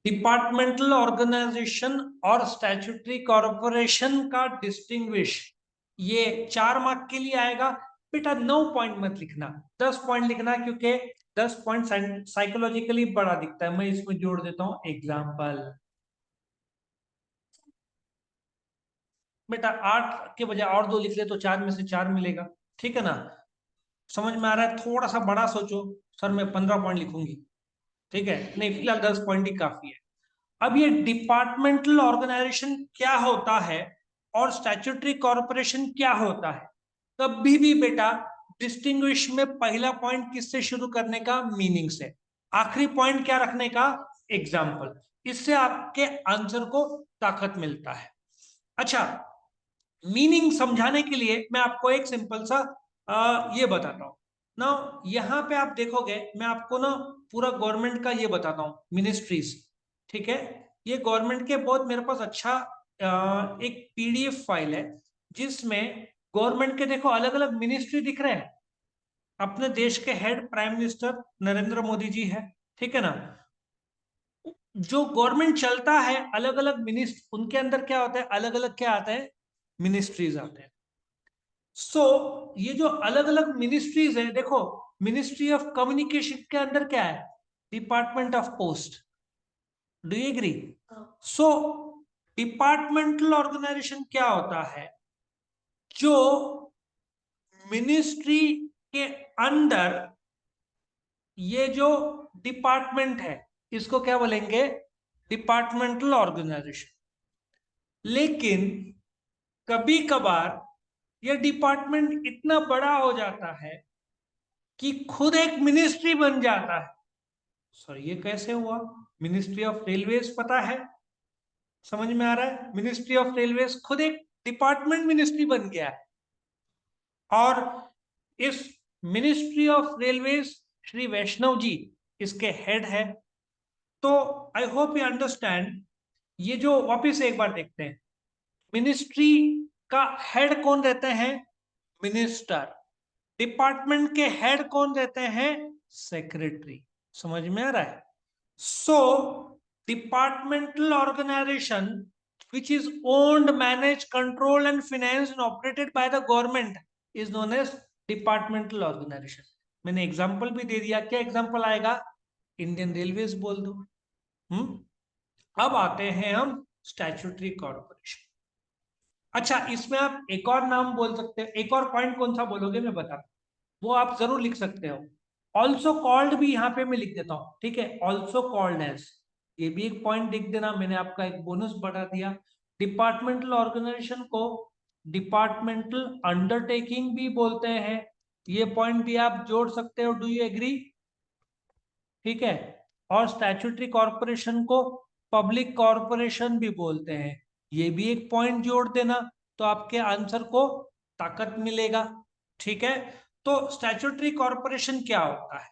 Departmental organisation और statutory corporation का distinguish, ये 4 मार्क के लिए आएगा। बेटा 9 पॉइंट मत लिखना, 10 पॉइंट लिखना, क्योंकि 10 पॉइंट साइकोलॉजिकली बड़ा दिखता है। मैं इसमें जोड़ देता हूं एग्जाम्पल। बेटा 8 के बजाय और 2 लिख ले तो 4 में से 4 मिलेगा, ठीक है ना? समझ में आ रहा है? थोड़ा सा बड़ा सोचो। सर मैं 15 पॉइंट लिखूंगी, ठीक है? नहीं, फिलहाल 10 पॉइंट ही काफी है। अब ये डिपार्टमेंटल ऑर्गेनाइजेशन क्या होता है और स्टैट्यूटरी कॉर्पोरेशन क्या होता है, कभी भी बेटा डिस्टिंग्विश में पहला पॉइंट किससे शुरू करने का? मीनिंग से। आखिरी पॉइंट क्या रखने का? एग्जाम्पल। इससे आपके आंसर को ताकत मिलता है। अच्छा, मीनिंग समझाने के लिए मैं आपको एक सिंपल सा ये बताता हूं ना। यहां पे आप देखोगे, मैं आपको ना पूरा गवर्नमेंट का ये बताता हूँ, मिनिस्ट्रीज, ठीक है? ये गवर्नमेंट के बहुत मेरे पास अच्छा एक पीडीएफ फाइल है, जिसमें गवर्नमेंट के देखो अलग अलग मिनिस्ट्री दिख रहे हैं। अपने देश के head prime minister Narendra Modi ji है, ठीक है ना? जो गवर्नमेंट चलता है, अलग अलग मिनिस्ट्री, उनके अंदर क्या होता है? अलग अलग क्या आता है? मिनिस्ट्रीज आते हैं। ये जो अलग अलग मिनिस्ट्रीज है, देखो, मिनिस्ट्री ऑफ कम्युनिकेशन के अंदर क्या है? Department of post. Do you agree? So departmental organisation क्या होता है? जो मिनिस्ट्री के अंदर ये जो डिपार्टमेंट है, इसको क्या बोलेंगे? Departmental organisation. लेकिन कभी कभार यह डिपार्टमेंट इतना बड़ा हो जाता है कि खुद एक मिनिस्ट्री बन जाता है। सर ये कैसे हुआ? मिनिस्ट्री ऑफ रेलवेज पता है? समझ में आ रहा है? मिनिस्ट्री ऑफ रेलवेज खुद एक डिपार्टमेंट मिनिस्ट्री बन गया है। और इस मिनिस्ट्री ऑफ रेलवेज श्री वैष्णव जी इसके हेड है। तो आई होप यू अंडरस्टैंड। ये जो वापिस एक बार देखते हैं, मिनिस्ट्री का हेड कौन रहते हैं? मिनिस्टर। डिपार्टमेंट के हेड कौन रहते हैं? सेक्रेटरी। समझ में आ रहा है? So departmental organisation which is owned, managed, controlled and financed and operated by the government is known as departmental organization. मैंने एग्जांपल भी दे दिया, क्या एग्जांपल आएगा? इंडियन रेलवेज बोल दो। अब आते हैं हम स्टैट्यूटरी कॉर्पोरेशन। अच्छा, इसमें आप एक और नाम बोल सकते हो, एक और पॉइंट कौन सा बोलोगे मैं बता, वो आप जरूर लिख सकते हो। ऑल्सो कॉल्ड भी यहां पे मैं लिख देता हूं, ठीक है? ऑल्सो कॉल्ड एज, ये भी एक पॉइंट लिख देना, मैंने आपका एक बोनस बढ़ा दिया। डिपार्टमेंटल ऑर्गेनाइजेशन को डिपार्टमेंटल अंडरटेकिंग भी बोलते हैं, ये पॉइंट भी आप जोड़ सकते हो। Do you agree? ठीक है। और स्टैट्यूटरी कॉर्पोरेशन को पब्लिक कॉर्पोरेशन भी बोलते हैं, ये भी एक पॉइंट जोड़ देना, तो आपके आंसर को ताकत मिलेगा, ठीक है? तो स्टैट्यूटरी कॉर्पोरेशन क्या होता है?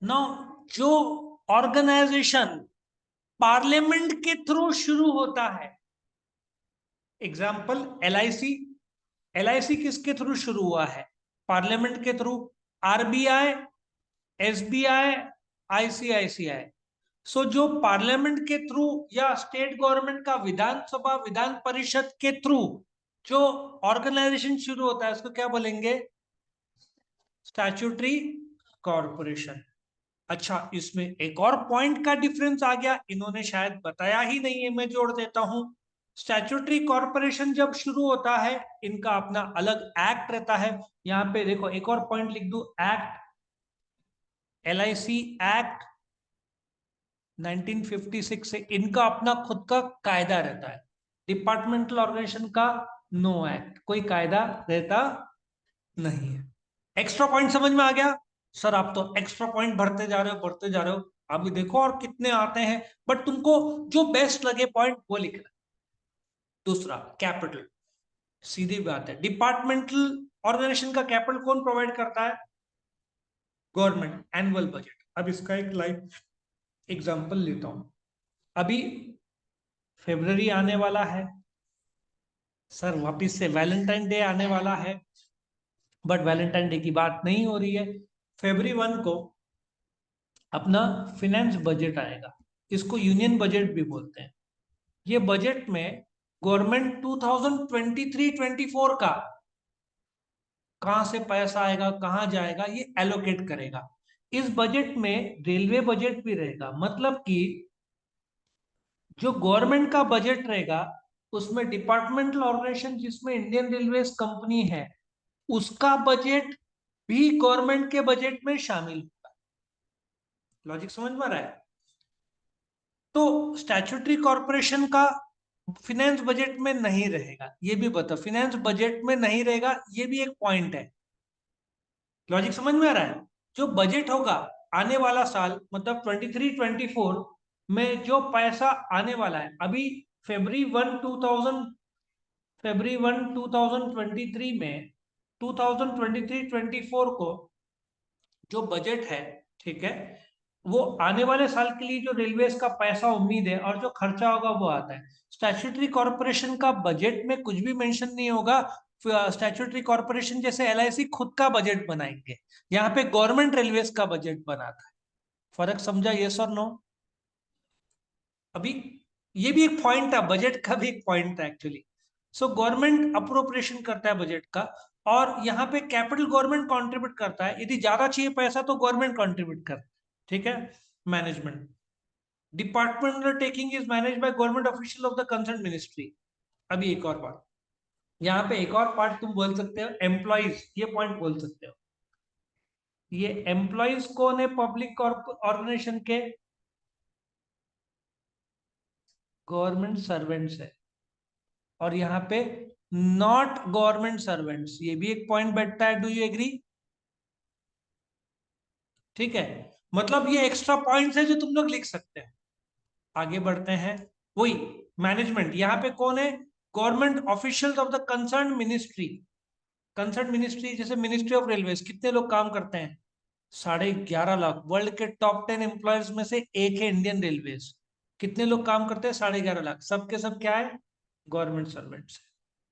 नो, जो ऑर्गेनाइजेशन पार्लियामेंट के थ्रू शुरू होता है, एग्जाम्पल एलआईसी। एलआईसी किसके थ्रू शुरू हुआ है? पार्लियामेंट के थ्रू। RBI, SBI, ICICI. जो पार्लियामेंट के थ्रू या स्टेट गवर्नमेंट का विधानसभा विधान परिषद के थ्रू जो ऑर्गेनाइजेशन शुरू होता है, उसको क्या बोलेंगे? Statutory corporation. अच्छा, इसमें एक और पॉइंट का डिफरेंस आ गया, इन्होंने शायद बताया ही नहीं है, मैं जोड़ देता हूं। स्टैट्यूटरी कॉर्पोरेशन जब शुरू होता है, इनका अपना अलग एक्ट रहता है। यहां पे देखो, एक और पॉइंट लिख दू, एक्ट, एलआईसी एक्ट 1956 से इनका अपना खुद का कायदा रहता है। डिपार्टमेंटल ऑर्गेनाइजेशन का नो एक्ट, कोई कायदा रहता नहीं है। एक्स्ट्रा पॉइंट समझ में आ गया? सर आप तो एक्स्ट्रा पॉइंट भरते जा रहे हो, भरते जा रहे हो, अभी देखो और कितने आते हैं। बट तुमको जो बेस्ट लगे पॉइंट वो लिखना। दूसरा, कैपिटल। सीधी बात है, डिपार्टमेंटल ऑर्गेनाइजेशन का कैपिटल कौन प्रोवाइड करता है? Government, annual budget. अब इसका एक लाइव एग्जांपल लेता हूं। अभी फेब्रुवरी आने वाला है, सर वापिस से वैलेंटाइन डे आने वाला है, बट वैलेंटाइन डे की बात नहीं हो रही है। February 1 को अपना फिनेंस बजट आएगा, इसको यूनियन बजट भी बोलते हैं। ये बजट में गवर्नमेंट 2023-24 का कहां से पैसा आएगा, कहां जाएगा, ये एलोकेट करेगा। इस बजट में रेलवे बजट भी रहेगा, मतलब कि जो गवर्नमेंट का बजट रहेगा उसमें डिपार्टमेंटल ऑर्गेनाइजेशन जिसमें इंडियन रेलवेज कंपनी है उसका बजट भी गवर्नमेंट के बजट में शामिल होगा। लॉजिक समझ में आ रहा है? तो स्टैट्यूटरी कॉर्पोरेशन का फिनेंस बजट में नहीं रहेगा, ये भी बताओ, फिनेंस बजट में नहीं रहेगा, ये भी एक पॉइंट है। लॉजिक समझ में आ रहा है? जो बजट होगा आने वाला साल, मतलब 23-24 में जो पैसा आने वाला है, अभी फरवरी 1 2023 में 2023-24 को जो बजट है, ठीक है, वो आने वाले साल के लिए जो रेलवेज का पैसा उम्मीद है और जो खर्चा होगा वो आता है। स्टैट्यूटरी कॉर्पोरेशन का बजट में कुछ भी मेंशन नहीं होगा। स्टैट्यूटरी कॉर्पोरेशन जैसे एलआईसी खुद का बजट बनाएंगे, यहाँ पे गवर्नमेंट रेलवेज का बजट बनाता है। फर्क समझा? यस और नो? अभी ये भी एक पॉइंट था, बजट का भी एक पॉइंट था एक्चुअली। सो गवर्नमेंट अप्रोप्रिएशन करता है बजट का, और यहाँ पे कैपिटल गवर्नमेंट कंट्रीब्यूट करता है, यदि ज्यादा चाहिए पैसा तो गवर्नमेंट कंट्रीब्यूट करता है, ठीक है। Management department undertaking is manage by government official of the concern ministry. अभी एक और बात, यहाँ पे एक और पार्ट तुम बोल सकते हो एम्प्लॉइज, ये पॉइंट बोल सकते हो। ये एम्प्लॉइज कौन है पब्लिक ऑर्गेनाइजेशन के? गवर्नमेंट सर्वेंट्स है। और यहाँ पे नॉट गवर्नमेंट सर्वेंट्स, ये भी एक पॉइंट बैठता है। Do you agree? ठीक है, मतलब ये एक्स्ट्रा पॉइंट्स है जो तुम लोग लिख सकते हैं। आगे बढ़ते हैं। वही मैनेजमेंट, यहाँ पे कौन है? Government officials of the concern ministry. Concern ministry जैसे मिनिस्ट्री ऑफ रेलवेज, कितने लोग काम करते हैं? 11.5 लाख। वर्ल्ड के टॉप 10 एम्प्लॉयज में से एक है इंडियन रेलवेज। कितने लोग काम करते हैं? 11.5 लाख। सबके सब क्या है? Government servants.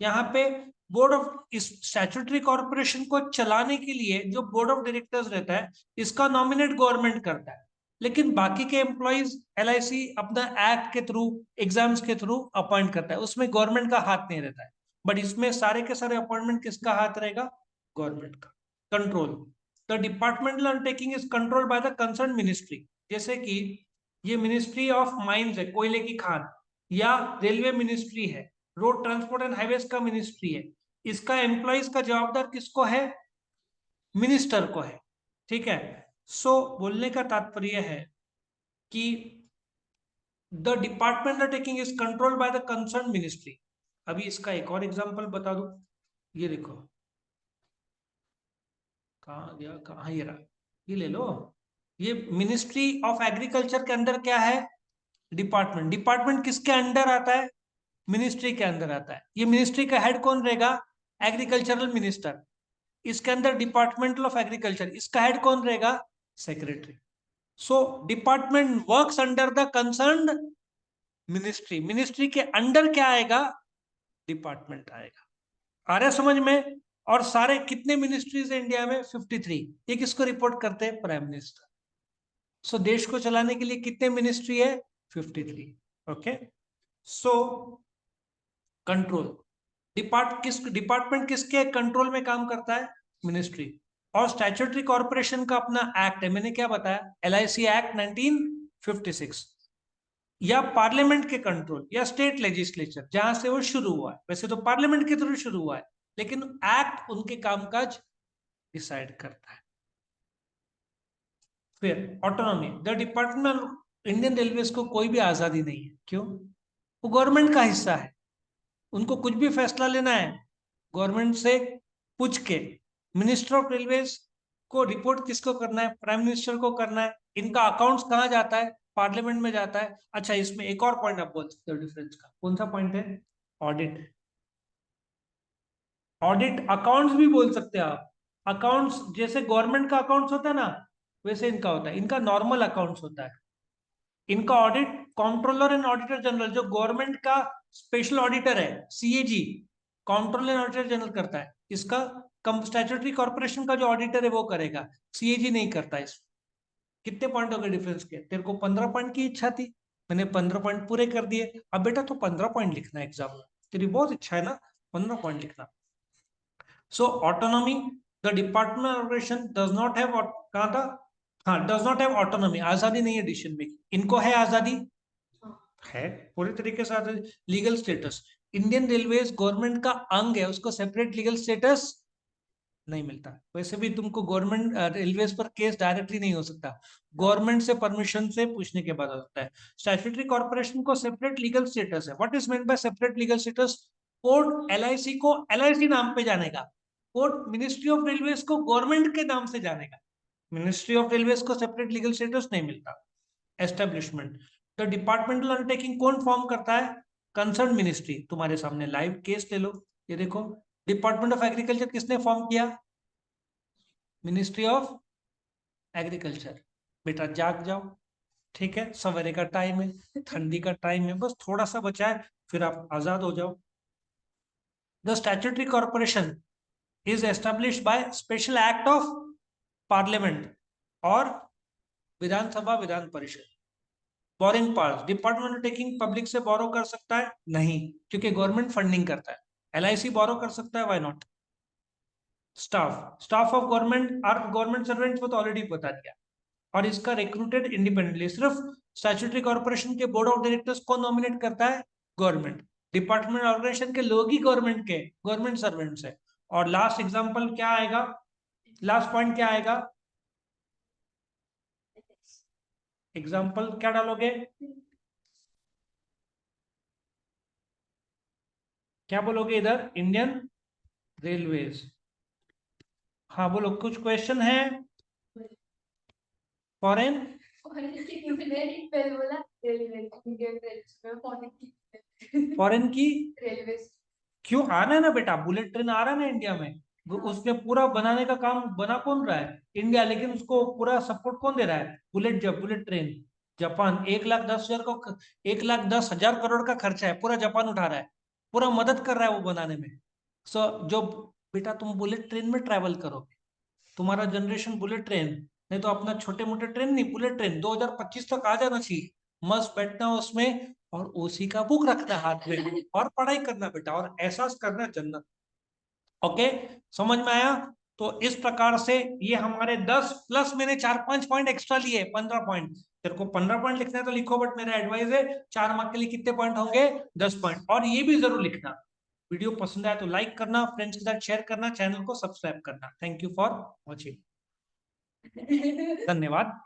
यहाँ पे बोर्ड ऑफ, इस स्टैट्यूटरी कॉर्पोरेशन को चलाने के लिए जो बोर्ड ऑफ डायरेक्टर्स रहता है इसका नॉमिनेट गवर्नमेंट करता है, लेकिन बाकी के एम्प्लॉइज एलआईसी अपना एक्ट के थ्रू, एग्जाम्स के थ्रू अपॉइंट करता है, उसमें गवर्नमेंट का हाथ नहीं रहता है। बट इसमें सारे के सारे अपॉइंटमेंट किसका हाथ रहेगा? गवर्नमेंट का। Control, the departmental undertaking is controlled by the concern ministry. जैसे कि ये मिनिस्ट्री ऑफ माइंस है, कोयले की खान, या रेलवे मिनिस्ट्री है, रोड ट्रांसपोर्ट एंड हाईवेज का मिनिस्ट्री है, इसका एम्प्लॉइज का जवाबदार किसको है? मिनिस्टर को है, ठीक है। सो बोलने का तात्पर्य है कि the department undertaking is controlled by the concern ministry. अभी इसका एक और एग्जांपल बता दूं, ये देखो, कहाँ गया, कहाँ, ये रहा, ये ले लो। ये मिनिस्ट्री ऑफ एग्रीकल्चर के अंदर क्या है? डिपार्टमेंट। डिपार्टमेंट किसके अंडर आता है? मिनिस्ट्री के अंदर आता है। ये मिनिस्ट्री का हेड कौन रहेगा? Agricultural minister. इसके अंदर डिपार्टमेंटल ऑफ एग्रीकल्चर, इसका हेड कौन रहेगा? Secretary. So department works under the concerned ministry. Ministry के अंडर क्या आएगा? डिपार्टमेंट आएगा। आ रहा है समझ में? और सारे कितने मिनिस्ट्रीज है इंडिया में? 53। ये किसको रिपोर्ट करते हैं? Prime minister. सो देश को चलाने के लिए कितने मिनिस्ट्री है? 53। ओके। सो कंट्रोल, डिपार्टमेंट किसके कंट्रोल में काम करता है? मिनिस्ट्री। और स्टैट्यूटरी कॉर्पोरेशन का अपना एक्ट है, मैंने क्या बताया? LIC act 1956। या पार्लियामेंट के कंट्रोल, या स्टेट लेजिस्लेचर जहां से वो शुरू हुआ है, वैसे तो पार्लियामेंट के थ्रू शुरू हुआ है, लेकिन एक्ट उनके कामकाज डिसाइड करता है। फिर autonomy, the department Indian railways को कोई भी आजादी नहीं है। क्यों? वो गवर्नमेंट का हिस्सा है, उनको कुछ भी फैसला लेना है गवर्नमेंट से पूछ के। मिनिस्टर ऑफ रेलवेज को रिपोर्ट किसको करना है? प्राइम मिनिस्टर को करना है। इनका अकाउंट्स कहाँ जाता है? पार्लियामेंट में जाता है। अच्छा, इसमें एक और पॉइंट आप बोल सकते हो डिफरेंस का, कौन सा पॉइंट है? ऑडिट। ऑडिट अकाउंट्स भी बोल सकते हैं आप। अकाउंट्स जैसे गवर्नमेंट का अकाउंट्स होता है ना, वैसे इनका होता है। इनका नॉर्मल अकाउंट्स होता है। इनका audit controller and auditor general, जो गवर्नमेंट का स्पेशल ऑडिटर है, CAG, controller and auditor general करता है। इसका स्टैट्यूटरी कॉर्पोरेशन का जो ऑडिटर है वो करेगा, सीएजी नहीं करता। इस कितने पॉइंट हो गए डिफरेंस के? तेरे को 15 पॉइंट की इच्छा थी, मैंने 15 पॉइंट पूरे कर दिए। अब बेटा तो 15 पॉइंट लिखना है एग्जाम में, तेरी बहुत इच्छा है ना 15 पॉइंट लिखना। So autonomy, the department organisation does not have, कहा था, हाँ, डज नॉट हैव ऑटोनॉमी, आजादी नहीं है डिसीजन मेकिंग। इनको है आजादी, है पूरी तरीके से आजादी। Legal status, Indian railways government का अंग है, उसको सेपरेट लीगल स्टेटस नहीं मिलता। वैसे भी तुमको गवर्नमेंट रेलवेज पर केस डायरेक्टली नहीं हो सकता, गवर्नमेंट से परमिशन से पूछने के बाद हो सकता है। स्टैट्यूटरी कॉर्पोरेशन को सेपरेट लीगल स्टेटस है। What is meant by separate legal status? Court LIC को एलआईसी नाम पे जानेगा, कोर्ट मिनिस्ट्री ऑफ रेलवेज को गवर्नमेंट के नाम से जानेगा। मिनिस्ट्री ऑफ रेलवेज को सेपरेट लीगल स्टेटस नहीं मिलता। एस्टेब्लिशमेंट, द डिपार्टमेंटल अंडरटेकिंग कौन फॉर्म करता है? Concern ministry. तुम्हारे सामने लाइव केस ले लो, ये देखो, डिपार्टमेंट ऑफ एग्रीकल्चर किसने फॉर्म किया? Ministry of agriculture. बेटा जाग जाओ, ठीक है, सवेरे का टाइम है, ठंडी का टाइम है, बस थोड़ा सा बचा है, फिर आप आजाद हो जाओ। The statutory corporation is established by special act of parliament और विधानसभा Vidhan Parishad. Boring part, department taking public से बोरो कर सकता है? नहीं, क्योंकि गवर्नमेंट फंडिंग करता है। एलआईसी बोरो कर सकता है? Why not? Staff of government are government servants, वो तो ऑलरेडी बता दिया। और इसका रिक्रूटेड इंडिपेंडेंटली, सिर्फ स्टैट्यूटरी कॉर्पोरेशन के बोर्ड ऑफ डायरेक्टर्स को नॉमिनेट करता है गवर्नमेंट। डिपार्टमेंट ऑर्गेनाइजेशन के लोग ही गवर्नमेंट के गवर्नमेंट सर्वेंट्स है। और लास्ट एग्जांपल क्या आएगा, लास्ट पॉइंट क्या आएगा, एग्जांपल क्या डालोगे, क्या बोलोगे इधर? Indian railways. हाँ बोलो, कुछ क्वेश्चन है? फॉरेन, फॉरेन की क्यों? आ रहा है ना बेटा, बुलेट ट्रेन आ रहा है ना इंडिया में, उसमें पूरा बनाने का काम बना कौन रहा है? इंडिया। लेकिन उसको पूरा सपोर्ट कौन दे रहा है? बुलेट, जब बुलेट ट्रेन जापान। 1,10,000 का, 1,10,000 करोड़ का खर्चा है, पूरा जापान उठा रहा है, पूरा मदद कर रहा है वो बनाने में। सो जो बेटा तुम बुलेट ट्रेन में ट्रेवल करोगे, तुम्हारा जनरेशन बुलेट ट्रेन, नहीं तो अपना छोटे मोटे ट्रेन नहीं, बुलेट ट्रेन 2025 तक आ जाना चाहिए। मस्त बैठना उसमें और ओसी का बुक रखना हाथ में और पढ़ाई करना बेटा, और एहसास करना जन्नत। ओके, समझ में आया? तो इस प्रकार से ये हमारे 10 प्लस मैंने 4-5 पॉइंट एक्स्ट्रा लिए, 15 पॉइंट। तेरे को 15 पॉइंट लिखना है तो लिखो, बट मेरा एडवाइस है 4 मार्क के लिए कितने पॉइंट होंगे? 10 पॉइंट। और ये भी जरूर लिखना, वीडियो पसंद आया तो लाइक करना, फ्रेंड्स के साथ शेयर करना, चैनल को सब्सक्राइब करना। थैंक यू फॉर वॉचिंग, धन्यवाद।